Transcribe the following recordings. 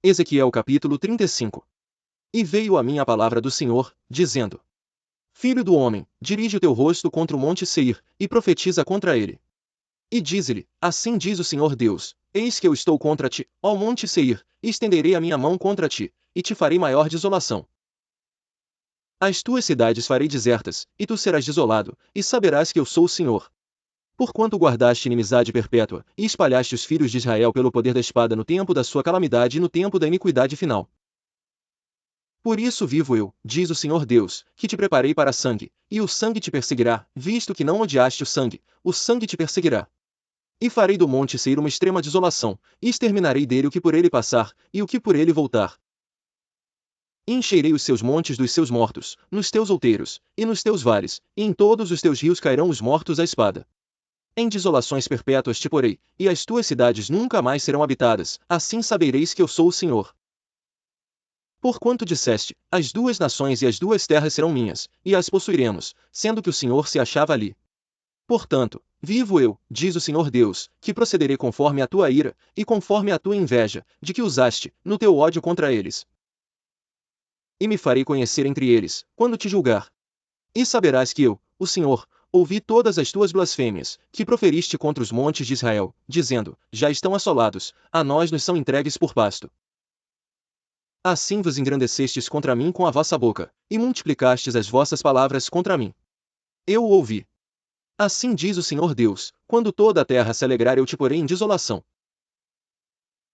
Ezequiel capítulo 35. E veio a mim a palavra do Senhor, dizendo: Filho do homem, dirige o teu rosto contra o monte Seir, e profetiza contra ele. E dize-lhe: Assim diz o Senhor Deus: Eis que eu estou contra ti, ó monte Seir, e estenderei a minha mão contra ti, e te farei maior desolação. As tuas cidades farei desertas, e tu serás desolado, e saberás que eu sou o Senhor. Porquanto guardaste inimizade perpétua, e espalhaste os filhos de Israel pelo poder da espada no tempo da sua calamidade e no tempo da iniquidade final. Por isso vivo eu, diz o Senhor Deus, que te preparei para sangue, e o sangue te perseguirá, visto que não odiaste o sangue te perseguirá. E farei do monte Seir uma extrema desolação, e exterminarei dele o que por ele passar, e o que por ele voltar. E encherei os seus montes dos seus mortos, nos teus outeiros, e nos teus vales, e em todos os teus rios cairão os mortos à espada. Em desolações perpétuas te porei, e as tuas cidades nunca mais serão habitadas, assim sabereis que eu sou o Senhor. Porquanto disseste: as duas nações e as duas terras serão minhas, e as possuiremos, sendo que o Senhor se achava ali. Portanto, vivo eu, diz o Senhor Deus, que procederei conforme a tua ira, e conforme a tua inveja, de que usaste, no teu ódio contra eles. E me farei conhecer entre eles, quando te julgar. E saberás que eu, o Senhor, ouvi todas as tuas blasfêmias, que proferiste contra os montes de Israel, dizendo: já estão assolados, a nós nos são entregues por pasto. Assim vos engrandecestes contra mim com a vossa boca, e multiplicastes as vossas palavras contra mim. Eu o ouvi. Assim diz o Senhor Deus: quando toda a terra se alegrar eu te porei em desolação.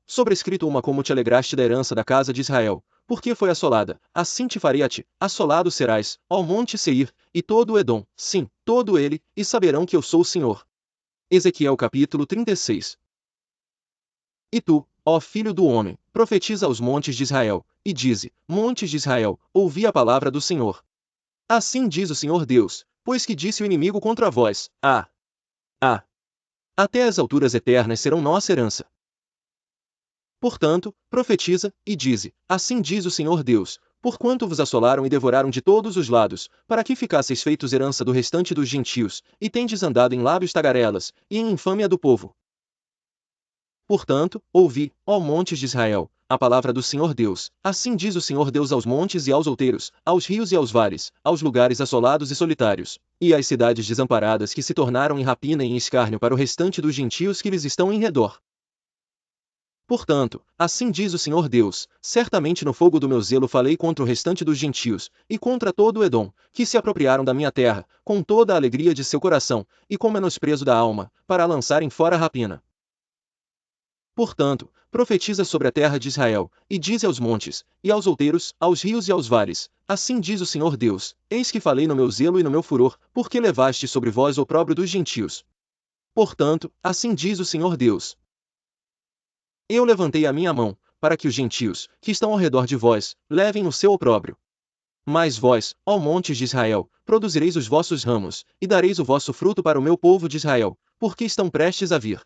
Sobrescrito uma como te alegraste da herança da casa de Israel, porque foi assolada, assim te farei a ti, assolado serás, ó monte Seir, e todo o Edom, sim, todo ele, e saberão que eu sou o Senhor. Ezequiel capítulo 36. E tu, ó filho do homem, profetiza aos montes de Israel, e dize: montes de Israel, ouvi a palavra do Senhor. Assim diz o Senhor Deus, pois que disse o inimigo contra vós: até as alturas eternas serão nossa herança. Portanto, profetiza, e dize: assim diz o Senhor Deus, porquanto vos assolaram e devoraram de todos os lados, para que ficasseis feitos herança do restante dos gentios, e tendes andado em lábios tagarelas, e em infâmia do povo. Portanto, ouvi, ó montes de Israel, a palavra do Senhor Deus, assim diz o Senhor Deus aos montes e aos outeiros, aos rios e aos vales, aos lugares assolados e solitários, e às cidades desamparadas que se tornaram em rapina e em escárnio para o restante dos gentios que lhes estão em redor. Portanto, assim diz o Senhor Deus, certamente no fogo do meu zelo falei contra o restante dos gentios, e contra todo o Edom, que se apropriaram da minha terra, com toda a alegria de seu coração, e com menosprezo da alma, para a lançarem fora a rapina. Portanto, profetiza sobre a terra de Israel, e dize aos montes, e aos outeiros, aos rios e aos vales: assim diz o Senhor Deus, eis que falei no meu zelo e no meu furor, porque levaste sobre vós o opróbrio dos gentios. Portanto, assim diz o Senhor Deus: eu levantei a minha mão, para que os gentios, que estão ao redor de vós, levem o seu opróbrio. Mas vós, ó montes de Israel, produzireis os vossos ramos, e dareis o vosso fruto para o meu povo de Israel, porque estão prestes a vir.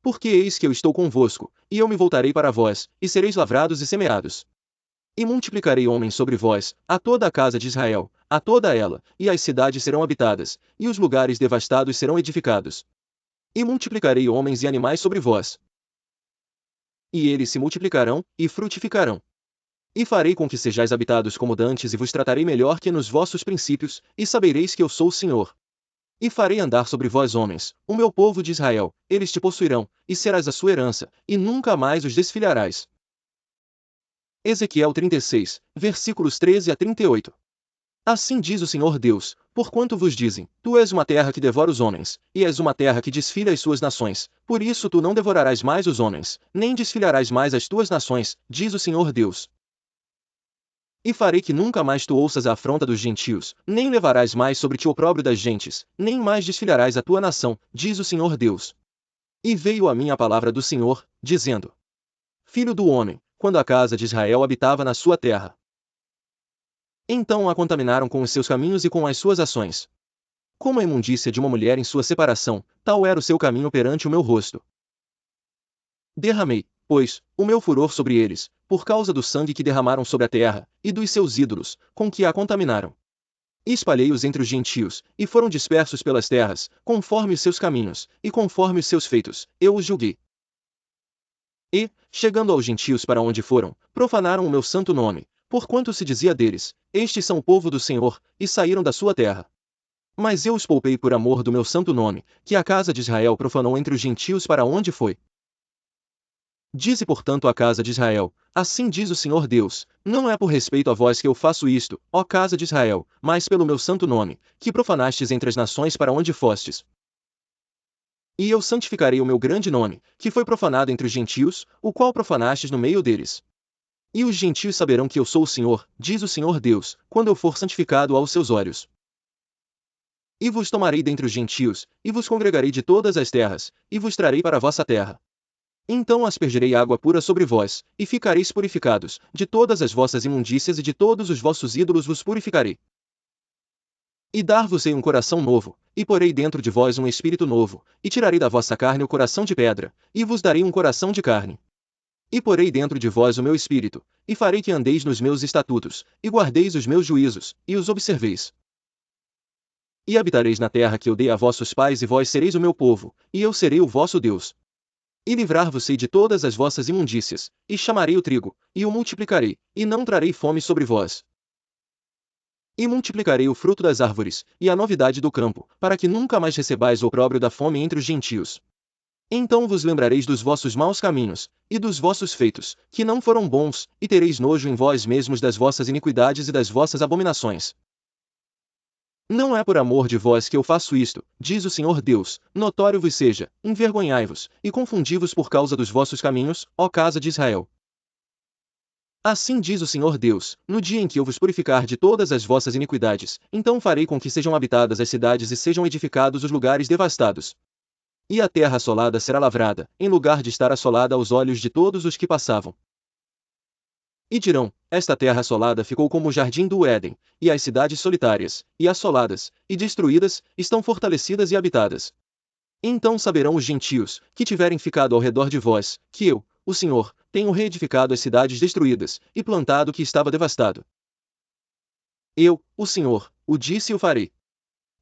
Porque eis que eu estou convosco, e eu me voltarei para vós, e sereis lavrados e semeados. E multiplicarei homens sobre vós, a toda a casa de Israel, a toda ela, e as cidades serão habitadas, e os lugares devastados serão edificados. E multiplicarei homens e animais sobre vós. E eles se multiplicarão, e frutificarão. E farei com que sejais habitados como dantes e vos tratarei melhor que nos vossos princípios, e sabereis que eu sou o Senhor. E farei andar sobre vós homens, o meu povo de Israel, eles te possuirão, e serás a sua herança, e nunca mais os desfilharás. Ezequiel 36, versículos 13 a 38. Assim diz o Senhor Deus, porquanto vos dizem: tu és uma terra que devora os homens, e és uma terra que desfilha as suas nações, por isso tu não devorarás mais os homens, nem desfilharás mais as tuas nações, diz o Senhor Deus. E farei que nunca mais tu ouças a afronta dos gentios, nem levarás mais sobre ti o opróbrio das gentes, nem mais desfilharás a tua nação, diz o Senhor Deus. E veio a mim a palavra do Senhor, dizendo: filho do homem, quando a casa de Israel habitava na sua terra, então a contaminaram com os seus caminhos e com as suas ações. Como a imundícia de uma mulher em sua separação, tal era o seu caminho perante o meu rosto. Derramei, pois, o meu furor sobre eles, por causa do sangue que derramaram sobre a terra, e dos seus ídolos, com que a contaminaram. E espalhei-os entre os gentios, e foram dispersos pelas terras, conforme os seus caminhos, e conforme os seus feitos, eu os julguei. E, chegando aos gentios para onde foram, profanaram o meu santo nome, porquanto se dizia deles: estes são o povo do Senhor, e saíram da sua terra. Mas eu os poupei por amor do meu santo nome, que a casa de Israel profanou entre os gentios para onde foi. Dize portanto à casa de Israel: assim diz o Senhor Deus, não é por respeito a vós que eu faço isto, ó casa de Israel, mas pelo meu santo nome, que profanastes entre as nações para onde fostes. E eu santificarei o meu grande nome, que foi profanado entre os gentios, o qual profanastes no meio deles. E os gentios saberão que eu sou o Senhor, diz o Senhor Deus, quando eu for santificado aos seus olhos. E vos tomarei dentre os gentios, e vos congregarei de todas as terras, e vos trarei para a vossa terra. Então aspergerei água pura sobre vós, e ficareis purificados, de todas as vossas imundícias e de todos os vossos ídolos vos purificarei. E dar-vos-ei um coração novo, e porei dentro de vós um espírito novo, e tirarei da vossa carne o coração de pedra, e vos darei um coração de carne. E porei dentro de vós o meu espírito, e farei que andeis nos meus estatutos, e guardeis os meus juízos, e os observeis. E habitareis na terra que eu dei a vossos pais e vós sereis o meu povo, e eu serei o vosso Deus. E livrar-vos-ei de todas as vossas imundícias, e chamarei o trigo, e o multiplicarei, e não trarei fome sobre vós. E multiplicarei o fruto das árvores, e a novidade do campo, para que nunca mais recebais o opróbrio da fome entre os gentios. Então vos lembrareis dos vossos maus caminhos, e dos vossos feitos, que não foram bons, e tereis nojo em vós mesmos das vossas iniquidades e das vossas abominações. Não é por amor de vós que eu faço isto, diz o Senhor Deus, notório vos seja, envergonhai-vos, e confundi-vos por causa dos vossos caminhos, ó casa de Israel. Assim diz o Senhor Deus, no dia em que eu vos purificar de todas as vossas iniquidades, então farei com que sejam habitadas as cidades e sejam edificados os lugares devastados. E a terra assolada será lavrada, em lugar de estar assolada aos olhos de todos os que passavam. E dirão: esta terra assolada ficou como o jardim do Éden, e as cidades solitárias, e assoladas, e destruídas, estão fortalecidas e habitadas. Então saberão os gentios, que tiverem ficado ao redor de vós, que eu, o Senhor, tenho reedificado as cidades destruídas, e plantado o que estava devastado. Eu, o Senhor, o disse e o farei.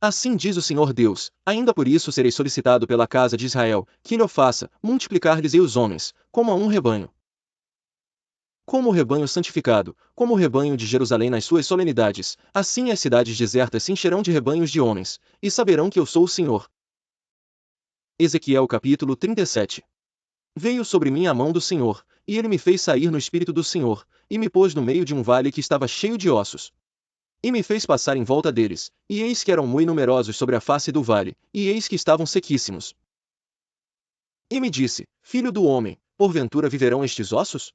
Assim diz o Senhor Deus, ainda por isso serei solicitado pela casa de Israel, que lhe faça, multiplicar-lhes-ei os homens, como a um rebanho. Como o rebanho santificado, como o rebanho de Jerusalém nas suas solenidades, assim as cidades desertas se encherão de rebanhos de homens, e saberão que eu sou o Senhor. Ezequiel capítulo 37. Veio sobre mim a mão do Senhor, e ele me fez sair no espírito do Senhor, e me pôs no meio de um vale que estava cheio de ossos. E me fez passar em volta deles, e eis que eram muito numerosos sobre a face do vale, e eis que estavam sequíssimos. E me disse: Filho do homem, porventura viverão estes ossos?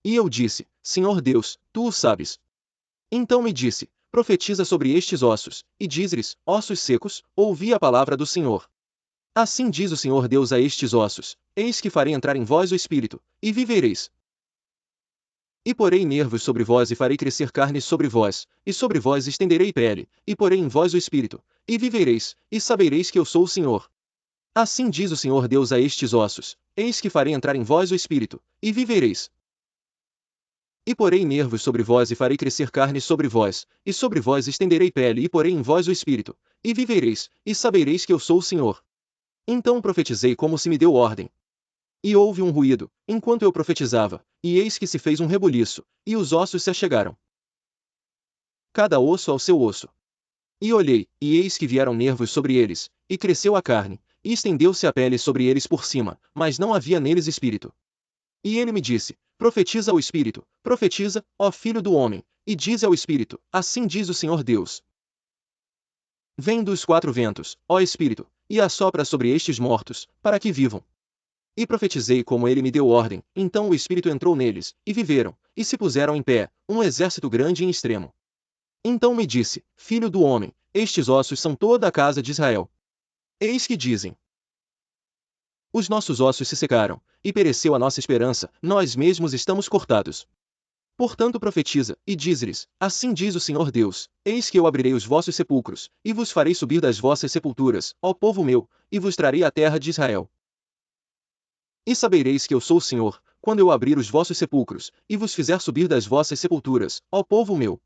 E eu disse: Senhor Deus, tu o sabes. Então me disse: Profetiza sobre estes ossos, e diz-lhes: Ossos secos, ouvi a palavra do Senhor. Assim diz o Senhor Deus a estes ossos: Eis que farei entrar em vós o espírito, e vivereis. E porei nervos sobre vós e farei crescer carne sobre vós, e sobre vós estenderei pele, e porei em vós o espírito, e vivereis, e sabereis que eu sou o Senhor. Assim diz o Senhor Deus a estes ossos: Eis que farei entrar em vós o espírito, e vivereis. E porei nervos sobre vós e farei crescer carne sobre vós, e sobre vós estenderei pele e porei em vós o espírito, e vivereis, e sabereis que eu sou o Senhor. Então profetizei como se me deu ordem. E houve um ruído, enquanto eu profetizava, e eis que se fez um rebuliço, e os ossos se achegaram. Cada osso ao seu osso. E olhei, e eis que vieram nervos sobre eles, e cresceu a carne, e estendeu-se a pele sobre eles por cima, mas não havia neles espírito. E ele me disse: Profetiza ao Espírito, profetiza, ó Filho do homem, e dize ao Espírito: Assim diz o Senhor Deus. Vem dos quatro ventos, ó Espírito, e assopra sobre estes mortos, para que vivam. E profetizei como ele me deu ordem, então o Espírito entrou neles, e viveram, e se puseram em pé, um exército grande em extremo. Então me disse: Filho do homem, estes ossos são toda a casa de Israel. Eis que dizem: os nossos ossos se secaram, e pereceu a nossa esperança, nós mesmos estamos cortados. Portanto profetiza, e diz-lhes: Assim diz o Senhor Deus: Eis que eu abrirei os vossos sepulcros, e vos farei subir das vossas sepulturas, ó povo meu, e vos trarei a terra de Israel. E sabereis que eu sou o Senhor, quando eu abrir os vossos sepulcros, e vos fizer subir das vossas sepulturas, ó povo meu.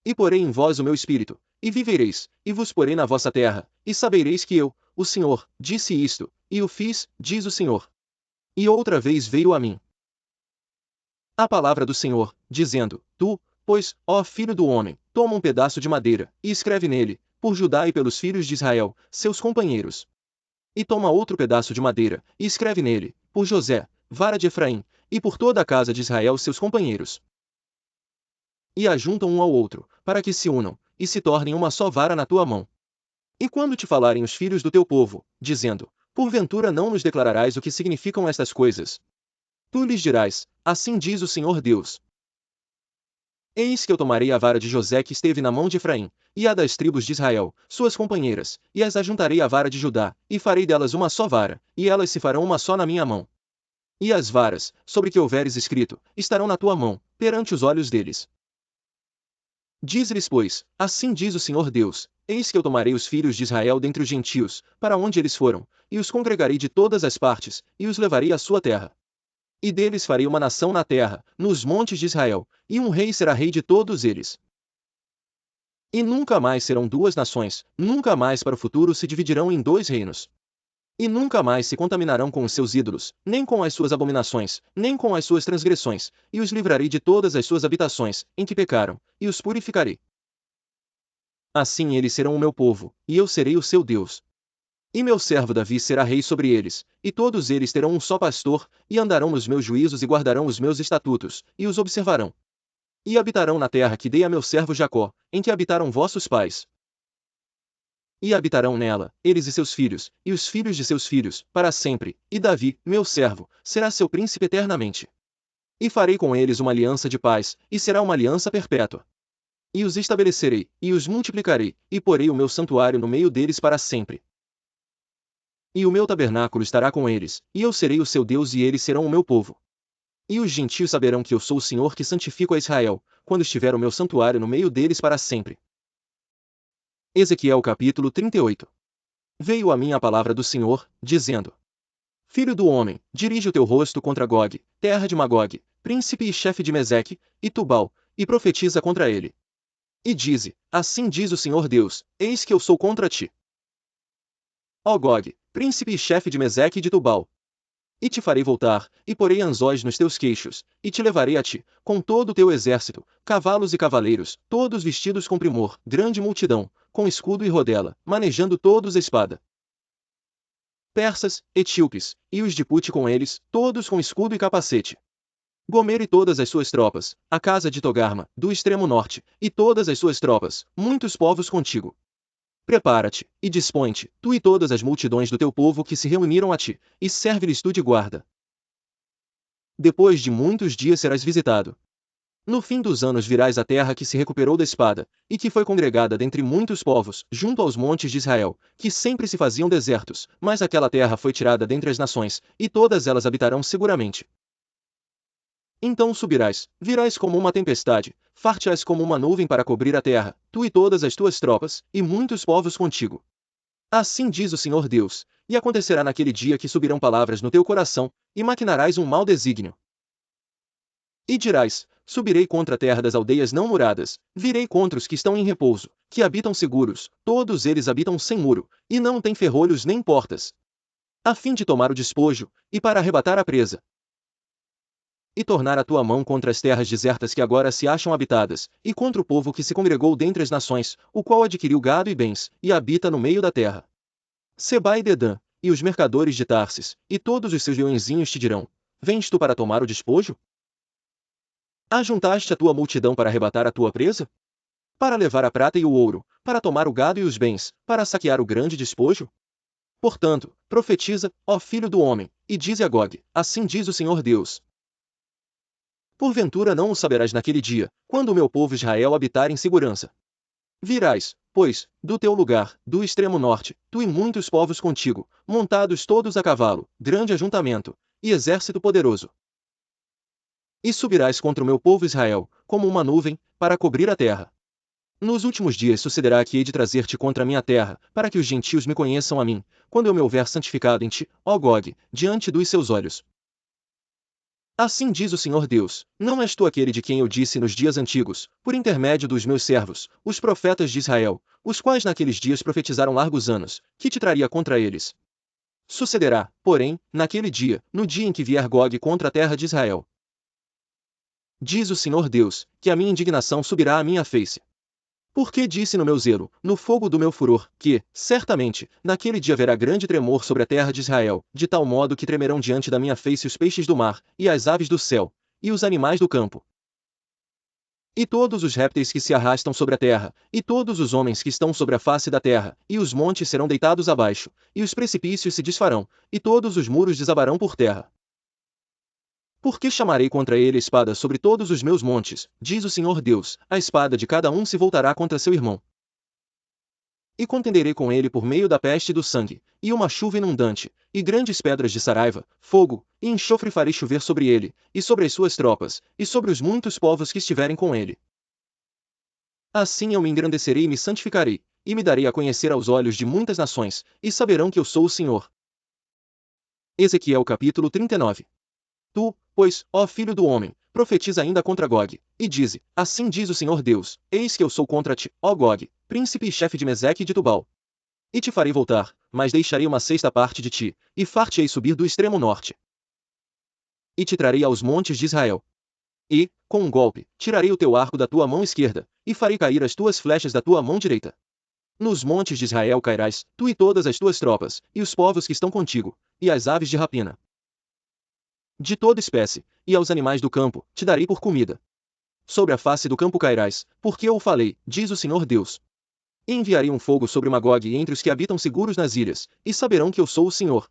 E porei em vós o meu espírito, e vivereis, e vos porei na vossa terra, e sabereis que eu, o Senhor, disse isto, e o fiz, diz o Senhor. E outra vez veio a mim a palavra do Senhor, dizendo: Tu, pois, ó filho do homem, toma um pedaço de madeira, e escreve nele, por Judá e pelos filhos de Israel, seus companheiros. E toma outro pedaço de madeira, e escreve nele, por José, vara de Efraim, e por toda a casa de Israel seus companheiros. E ajuntam um ao outro, para que se unam, e se tornem uma só vara na tua mão. E quando te falarem os filhos do teu povo, dizendo: Porventura não nos declararás o que significam estas coisas? Tu lhes dirás: Assim diz o Senhor Deus. Eis que eu tomarei a vara de José que esteve na mão de Efraim, e a das tribos de Israel, suas companheiras, e as ajuntarei à vara de Judá, e farei delas uma só vara, e elas se farão uma só na minha mão. E as varas, sobre que houveres escrito, estarão na tua mão, perante os olhos deles. Diz-lhes, pois, assim diz o Senhor Deus: Eis que eu tomarei os filhos de Israel dentre os gentios, para onde eles foram, e os congregarei de todas as partes, e os levarei à sua terra. E deles farei uma nação na terra, nos montes de Israel, e um rei será rei de todos eles. E nunca mais serão duas nações, nunca mais para o futuro se dividirão em dois reinos. E nunca mais se contaminarão com os seus ídolos, nem com as suas abominações, nem com as suas transgressões, e os livrarei de todas as suas habitações, em que pecaram, e os purificarei. Assim eles serão o meu povo, e eu serei o seu Deus. E meu servo Davi será rei sobre eles, e todos eles terão um só pastor, e andarão nos meus juízos e guardarão os meus estatutos, e os observarão. E habitarão na terra que dei a meu servo Jacó, em que habitaram vossos pais. E habitarão nela, eles e seus filhos, e os filhos de seus filhos, para sempre, e Davi, meu servo, será seu príncipe eternamente. E farei com eles uma aliança de paz, e será uma aliança perpétua. E os estabelecerei, e os multiplicarei, e porei o meu santuário no meio deles para sempre. E o meu tabernáculo estará com eles, e eu serei o seu Deus e eles serão o meu povo. E os gentios saberão que eu sou o Senhor que santifico a Israel, quando estiver o meu santuário no meio deles para sempre. Ezequiel capítulo 38. Veio a mim a palavra do Senhor, dizendo: Filho do homem, dirige o teu rosto contra Gog, terra de Magog, príncipe e chefe de Meseque, e Tubal, e profetiza contra ele. E dize: Assim diz o Senhor Deus: Eis que eu sou contra ti, ó Gog, príncipe e chefe de Meseque e de Tubal. E te farei voltar, e porei anzóis nos teus queixos, e te levarei a ti, com todo o teu exército, cavalos e cavaleiros, todos vestidos com primor, grande multidão, com escudo e rodela, manejando todos a espada. Persas, etíopes, e os de Pute com eles, todos com escudo e capacete. Gomer e todas as suas tropas, a casa de Togarma, do extremo norte, e todas as suas tropas, muitos povos contigo. Prepara-te, e dispõe-te, tu e todas as multidões do teu povo que se reuniram a ti, e serve-lhes tu de guarda. Depois de muitos dias serás visitado. No fim dos anos virás à terra que se recuperou da espada, e que foi congregada dentre muitos povos, junto aos montes de Israel, que sempre se faziam desertos, mas aquela terra foi tirada dentre as nações, e todas elas habitarão seguramente. Então subirás, virás como uma tempestade, far-te-ás como uma nuvem para cobrir a terra, tu e todas as tuas tropas, e muitos povos contigo. Assim diz o Senhor Deus, e acontecerá naquele dia que subirão palavras no teu coração, e maquinarás um mau desígnio. E dirás: Subirei contra a terra das aldeias não muradas, virei contra os que estão em repouso, que habitam seguros, todos eles habitam sem muro, e não têm ferrolhos nem portas, a fim de tomar o despojo, e para arrebatar a presa. E tornar a tua mão contra as terras desertas que agora se acham habitadas, e contra o povo que se congregou dentre as nações, o qual adquiriu gado e bens, e habita no meio da terra. Seba e Dedã, e os mercadores de Tarsis, e todos os seus leõezinhos te dirão: Vens tu para tomar o despojo? Ajuntaste a tua multidão para arrebatar a tua presa? Para levar a prata e o ouro, para tomar o gado e os bens, para saquear o grande despojo? Portanto, profetiza, ó filho do homem, e dize a Gog: Assim diz o Senhor Deus: Porventura não o saberás naquele dia, quando o meu povo Israel habitar em segurança. Virás, pois, do teu lugar, do extremo norte, tu e muitos povos contigo, montados todos a cavalo, grande ajuntamento, e exército poderoso. E subirás contra o meu povo Israel, como uma nuvem, para cobrir a terra. Nos últimos dias sucederá que hei de trazer-te contra a minha terra, para que os gentios me conheçam a mim, quando eu me houver santificado em ti, ó Gog, diante dos seus olhos. Assim diz o Senhor Deus: Não és tu aquele de quem eu disse nos dias antigos, por intermédio dos meus servos, os profetas de Israel, os quais naqueles dias profetizaram largos anos, que te traria contra eles. Sucederá, porém, naquele dia, no dia em que vier Gog contra a terra de Israel, diz o Senhor Deus, que a minha indignação subirá à minha face. Porque disse no meu zelo, no fogo do meu furor, que, certamente, naquele dia haverá grande tremor sobre a terra de Israel, de tal modo que tremerão diante da minha face os peixes do mar, e as aves do céu, e os animais do campo, e todos os répteis que se arrastam sobre a terra, e todos os homens que estão sobre a face da terra, e os montes serão deitados abaixo, e os precipícios se desfarão, e todos os muros desabarão por terra. Porque chamarei contra ele a espada sobre todos os meus montes, diz o Senhor Deus, a espada de cada um se voltará contra seu irmão. E contenderei com ele por meio da peste e do sangue, e uma chuva inundante, e grandes pedras de saraiva, fogo, e enxofre farei chover sobre ele, e sobre as suas tropas, e sobre os muitos povos que estiverem com ele. Assim eu me engrandecerei e me santificarei, e me darei a conhecer aos olhos de muitas nações, e saberão que eu sou o Senhor. Ezequiel capítulo 39. Tu, pois, ó filho do homem, profetiza ainda contra Gog, e dize, assim diz o Senhor Deus, eis que eu sou contra ti, ó Gog, príncipe e chefe de Meseque e de Tubal. E te farei voltar, mas deixarei uma sexta parte de ti, e far-te-ei subir do extremo norte. E te trarei aos montes de Israel. E, com um golpe, tirarei o teu arco da tua mão esquerda, e farei cair as tuas flechas da tua mão direita. Nos montes de Israel cairás, tu e todas as tuas tropas, e os povos que estão contigo, e as aves de rapina. De toda espécie, e aos animais do campo, te darei por comida. Sobre a face do campo cairás, porque eu o falei, diz o Senhor Deus. E enviarei um fogo sobre Magog entre os que habitam seguros nas ilhas, e saberão que eu sou o Senhor.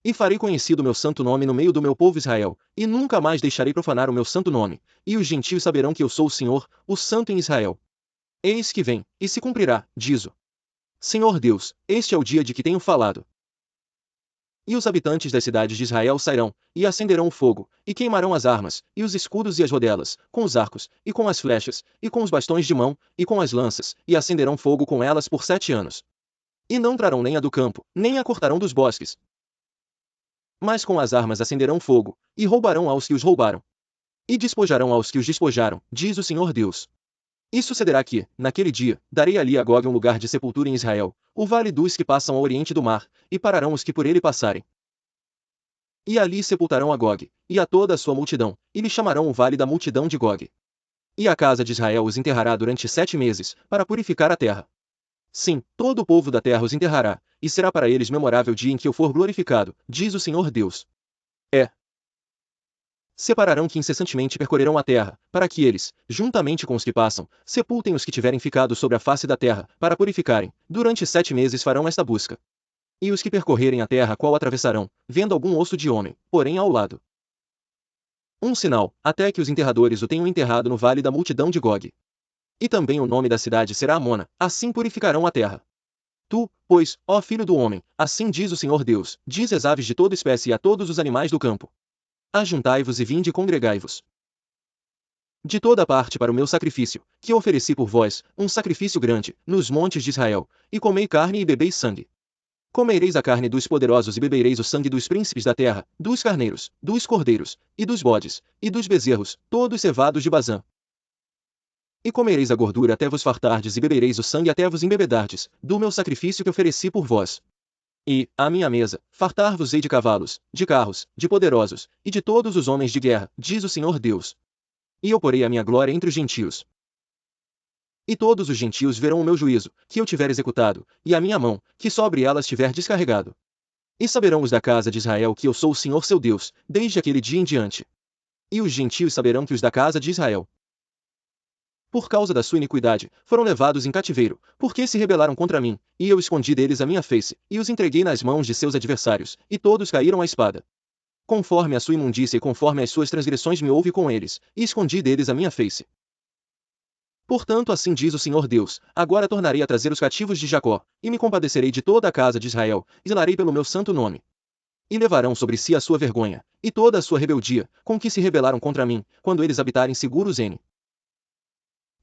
E farei conhecido o meu santo nome no meio do meu povo Israel, e nunca mais deixarei profanar o meu santo nome, e os gentios saberão que eu sou o Senhor, o Santo em Israel. Eis que vem, e se cumprirá, diz o Senhor Deus, este é o dia de que tenho falado. E os habitantes das cidades de Israel sairão, e acenderão o fogo, e queimarão as armas, e os escudos e as rodelas, com os arcos, e com as flechas, e com os bastões de mão, e com as lanças, e acenderão fogo com elas por 7 anos. E não trarão lenha do campo, nem a cortarão dos bosques. Mas com as armas acenderão fogo, e roubarão aos que os roubaram. E despojarão aos que os despojaram, diz o Senhor Deus. E sucederá que, naquele dia, darei ali a Gog um lugar de sepultura em Israel, o vale dos que passam ao oriente do mar, e pararão os que por ele passarem. E ali sepultarão a Gog, e a toda a sua multidão, e lhe chamarão o vale da multidão de Gog. E a casa de Israel os enterrará durante 7 meses, para purificar a terra. Sim, todo o povo da terra os enterrará, e será para eles memorável dia em que eu for glorificado, diz o Senhor Deus. Separarão que incessantemente percorrerão a terra, para que eles, juntamente com os que passam, sepultem os que tiverem ficado sobre a face da terra, para purificarem. Durante 7 meses farão esta busca. E os que percorrerem a terra qual atravessarão, vendo algum osso de homem, porém ao lado. Um sinal, até que os enterradores o tenham enterrado no vale da multidão de Gog. E também o nome da cidade será Amona, assim purificarão a terra. Tu, pois, ó filho do homem, assim diz o Senhor Deus, diz às aves de toda espécie e a todos os animais do campo: ajuntai-vos e vinde e congregai-vos de toda parte para o meu sacrifício, que eu ofereci por vós, um sacrifício grande, nos montes de Israel, e comei carne e bebeis sangue. Comereis a carne dos poderosos e bebereis o sangue dos príncipes da terra, dos carneiros, dos cordeiros, e dos bodes, e dos bezerros, todos cevados de Bazã. E comereis a gordura até vos fartardes e bebereis o sangue até vos embebedardes, do meu sacrifício que ofereci por vós. E, à minha mesa, fartar-vos-ei de cavalos, de carros, de poderosos, e de todos os homens de guerra, diz o Senhor Deus. E eu porei a minha glória entre os gentios. E todos os gentios verão o meu juízo, que eu tiver executado, e a minha mão, que sobre elas tiver descarregado. E saberão os da casa de Israel que eu sou o Senhor seu Deus, desde aquele dia em diante. E os gentios saberão que os da casa de Israel, por causa da sua iniquidade, foram levados em cativeiro, porque se rebelaram contra mim, e eu escondi deles a minha face, e os entreguei nas mãos de seus adversários, e todos caíram à espada. Conforme a sua imundícia e conforme as suas transgressões me houve com eles, e escondi deles a minha face. Portanto assim diz o Senhor Deus, agora tornarei a trazer os cativos de Jacó, e me compadecerei de toda a casa de Israel, e zelarei pelo meu santo nome. E levarão sobre si a sua vergonha, e toda a sua rebeldia, com que se rebelaram contra mim, quando eles habitarem seguros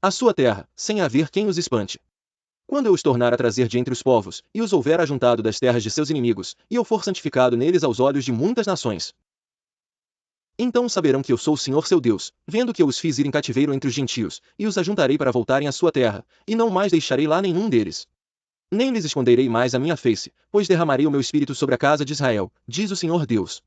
a sua terra, sem haver quem os espante. Quando eu os tornar a trazer de entre os povos, e os houver ajuntado das terras de seus inimigos, e eu for santificado neles aos olhos de muitas nações. Então saberão que eu sou o Senhor seu Deus, vendo que eu os fiz ir em cativeiro entre os gentios, e os ajuntarei para voltarem à sua terra, e não mais deixarei lá nenhum deles. Nem lhes esconderei mais a minha face, pois derramarei o meu espírito sobre a casa de Israel, diz o Senhor Deus.